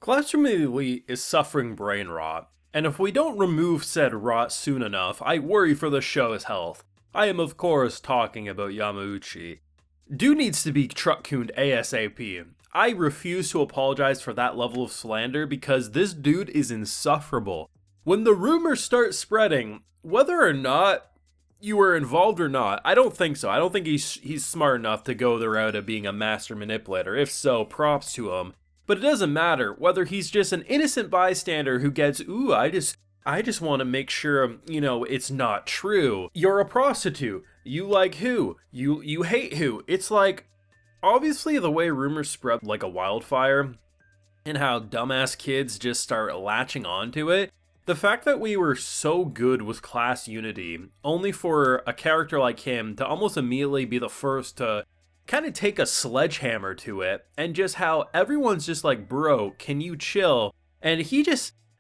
Classroom Elite is suffering brain rot, and if we don't remove said rot soon enough, I worry for the show's health. I am of course talking about Yamauchi. Dude needs to be truck-kunned ASAP. I refuse to apologize for that level of slander because this dude is insufferable. When the rumors start spreading, whether or not you were involved or not, I don't think so. I don't think he's smart enough to go the route of being a master manipulator. If so, props to him. But it doesn't matter whether he's just an innocent bystander who gets, I just want to make sure, it's not true. You're a prostitute. You like who? You hate who? It's like, obviously the way rumors spread like a wildfire and how dumbass kids just start latching onto it. The fact that we were so good with class unity, only for a character like him to almost immediately be the first to kind of take a sledgehammer to it, and just how everyone's just like, bro, can you chill? And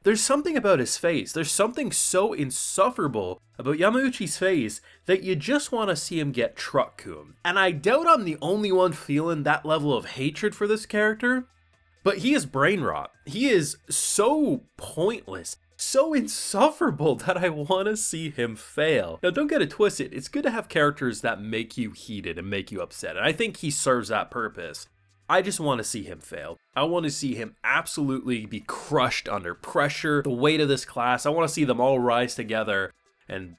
there's something about his face. There's something so insufferable about Yamauchi's face that you just want to see him get truck-kun. And I doubt I'm the only one feeling that level of hatred for this character, but he is brain rot. He is so pointless, so insufferable that I want to see him fail. Now don't get it twisted, it's good to have characters that make you heated and make you upset, and I think he serves that purpose. I just want to see him fail. I want to see him absolutely be crushed under pressure, the weight of this class. I want to see them all rise together and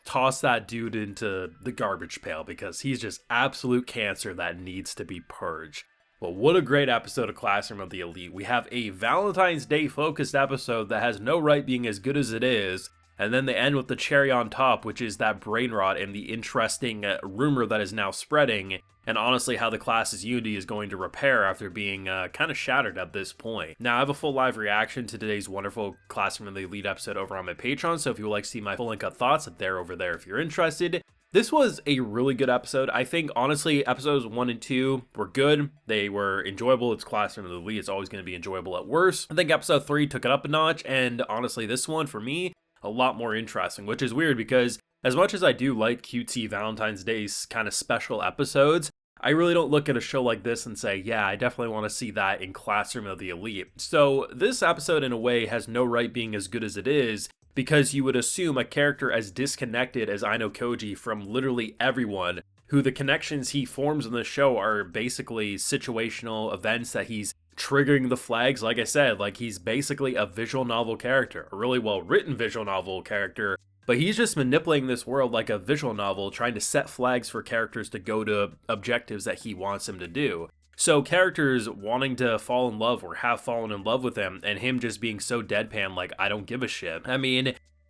toss that dude into the garbage pail because he's just absolute cancer that needs to be purged. Well, what a great episode of Classroom of the Elite. We have a Valentine's Day focused episode that has no right being as good as it is, and then they end with the cherry on top, which is that brain rot and the interesting rumor that is now spreading, and honestly how the class's unity is going to repair after being kind of shattered at this point. Now, I have a full live reaction to today's wonderful Classroom of the Elite episode over on my Patreon, so if you would like to see my full uncut thoughts, they're over there if you're interested. This was a really good episode. I think, honestly, episodes 1 and 2 were good. They were enjoyable. It's Classroom of the Elite. It's always going to be enjoyable at worst. I think episode 3 took it up a notch, and honestly, this one, for me, a lot more interesting, which is weird because as much as I do like cutesy Valentine's Day kind of special episodes, I really don't look at a show like this and say, yeah, I definitely want to see that in Classroom of the Elite. So this episode, in a way, has no right being as good as it is, because you would assume a character as disconnected as Ayanokoji from literally everyone, who the connections he forms in the show are basically situational events that he's triggering the flags. Like I said, like he's basically a visual novel character, a really well written visual novel character, but he's just manipulating this world like a visual novel, trying to set flags for characters to go to objectives that he wants them to do. So characters wanting to fall in love or have fallen in love with him, and him just being so deadpan like, I don't give a shit. I mean,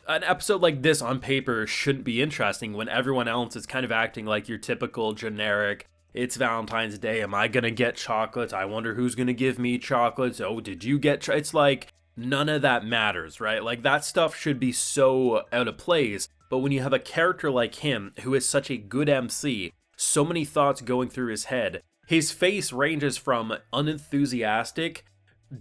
an episode like this on paper shouldn't be interesting when everyone else is kind of acting like your typical generic, it's Valentine's Day, am I gonna get chocolates? I wonder who's gonna give me chocolates. Oh, did you get it's like, none of that matters, right? Like, that stuff should be so out of place. But when you have a character like him, who is such a good MC, so many thoughts going through his head, his face ranges from unenthusiastic,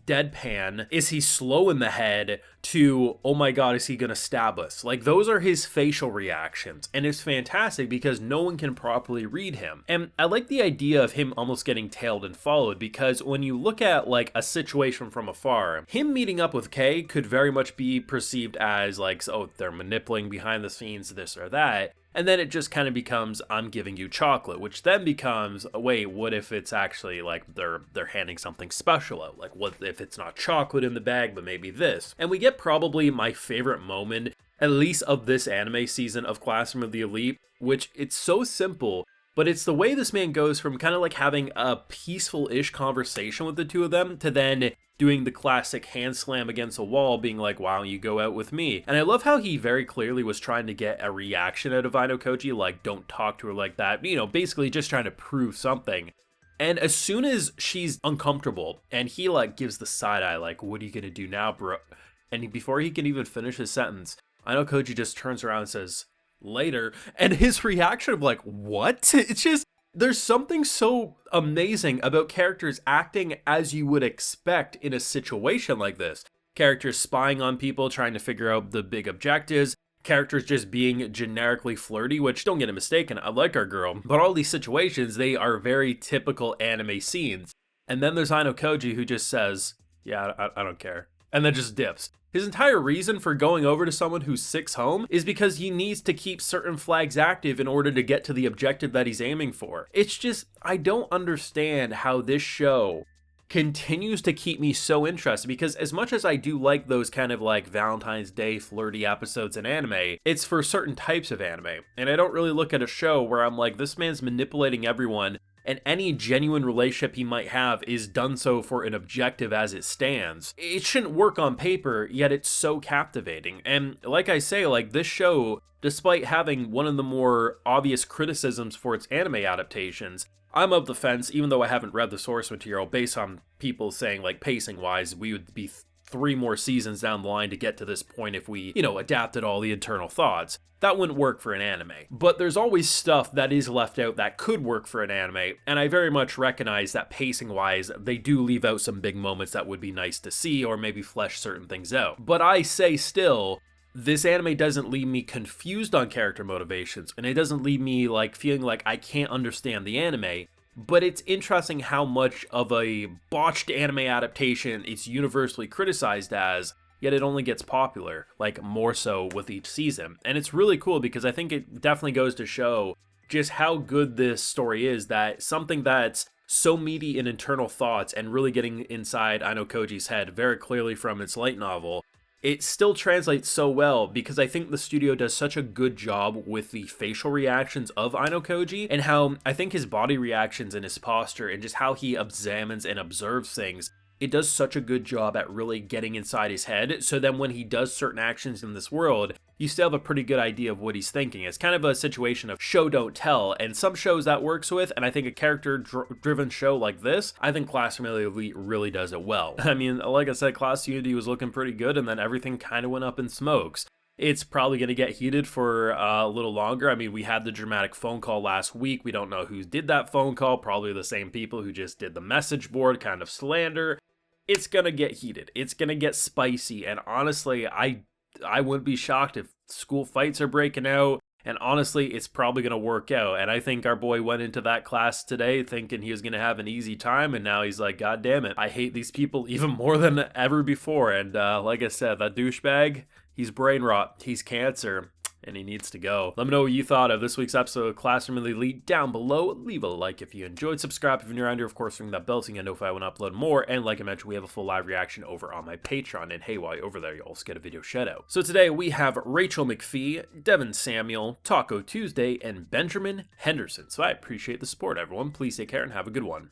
deadpan, is he slow in the head, to, oh my god, is he gonna stab us? Like, those are his facial reactions, and it's fantastic because no one can properly read him. And I like the idea of him almost getting tailed and followed, because when you look at like a situation from afar, him meeting up with Kay could very much be perceived as like, oh, they're manipulating behind the scenes, this or that. And then it just kind of becomes, I'm giving you chocolate, which then becomes, wait, what if it's actually like they're handing something special out? Like, what if it's not chocolate in the bag, but maybe this? And we get probably my favorite moment, at least of this anime season of Classroom of the Elite, which it's so simple, but it's the way this man goes from kind of like having a peaceful-ish conversation with the two of them to then doing the classic hand slam against a wall, being like, why don't you go out with me? And I love how he very clearly was trying to get a reaction out of Ayanokoji, like, don't talk to her like that, basically just trying to prove something. And as soon as she's uncomfortable, and he like gives the side eye, like, what are you gonna do now, bro? And before he can even finish his sentence, Ayanokoji just turns around and says, later, and his reaction of like, what? It's just, there's something so amazing about characters acting as you would expect in a situation like this. Characters spying on people, trying to figure out the big objectives, characters just being generically flirty, which, don't get it mistaken, I like our girl, but all these situations, they are very typical anime scenes. And then there's Ayanokoji who just says, Yeah, I don't care. And then just dips. His entire reason for going over to someone who's 6 home is because he needs to keep certain flags active in order to get to the objective that he's aiming for. It's just, I don't understand how this show continues to keep me so interested, because as much as I do like those kind of like Valentine's Day flirty episodes in anime, it's for certain types of anime. And I don't really look at a show where I'm like, this man's manipulating everyone, and any genuine relationship he might have is done so for an objective as it stands. It shouldn't work on paper, yet it's so captivating. And like I say, like this show, despite having one of the more obvious criticisms for its anime adaptations, I'm of the fence, even though I haven't read the source material, based on people saying, like, pacing-wise, we would be 3 more seasons down the line to get to this point if we, adapted all the internal thoughts. That wouldn't work for an anime. But there's always stuff that is left out that could work for an anime, and I very much recognize that pacing-wise, they do leave out some big moments that would be nice to see, or maybe flesh certain things out. But I say still, this anime doesn't leave me confused on character motivations, and it doesn't leave me like feeling like I can't understand the anime, but it's interesting how much of a botched anime adaptation it's universally criticized as, yet it only gets popular, like more so with each season. And it's really cool because I think it definitely goes to show just how good this story is, that something that's so meaty in internal thoughts and really getting inside Ayanokoji's head very clearly from its light novel, it still translates so well because I think the studio does such a good job with the facial reactions of Ayanokoji, and how I think his body reactions and his posture and just how he examines and observes things, it does such a good job at really getting inside his head, so then when he does certain actions in this world, you still have a pretty good idea of what he's thinking. It's kind of a situation of show don't tell, and some shows that works with, and I think a character-driven show like this, I think Class Family Elite really does it well. I mean, like I said, Class Unity was looking pretty good, and then everything kind of went up in smokes. It's probably going to get heated for a little longer. I mean, we had the dramatic phone call last week. We don't know who did that phone call. Probably the same people who just did the message board kind of slander. It's going to get heated. It's going to get spicy. And honestly, I wouldn't be shocked if school fights are breaking out. And honestly, it's probably going to work out. And I think our boy went into that class today thinking he was going to have an easy time. And now he's like, God damn it, I hate these people even more than ever before. And like I said, that douchebag, he's brain rot. He's cancer. And he needs to go. Let me know what you thought of this week's episode of Classroom Elite down below. Leave a like if you enjoyed. Subscribe if you're new around here. Of course, ring that bell so you get notified when I upload more. And like I mentioned, we have a full live reaction over on my Patreon. And hey, while you're over there, you also get a video shout out. So today we have Rachel McPhee, Devin Samuel, Taco Tuesday, and Benjamin Henderson. So I appreciate the support, everyone. Please take care and have a good one.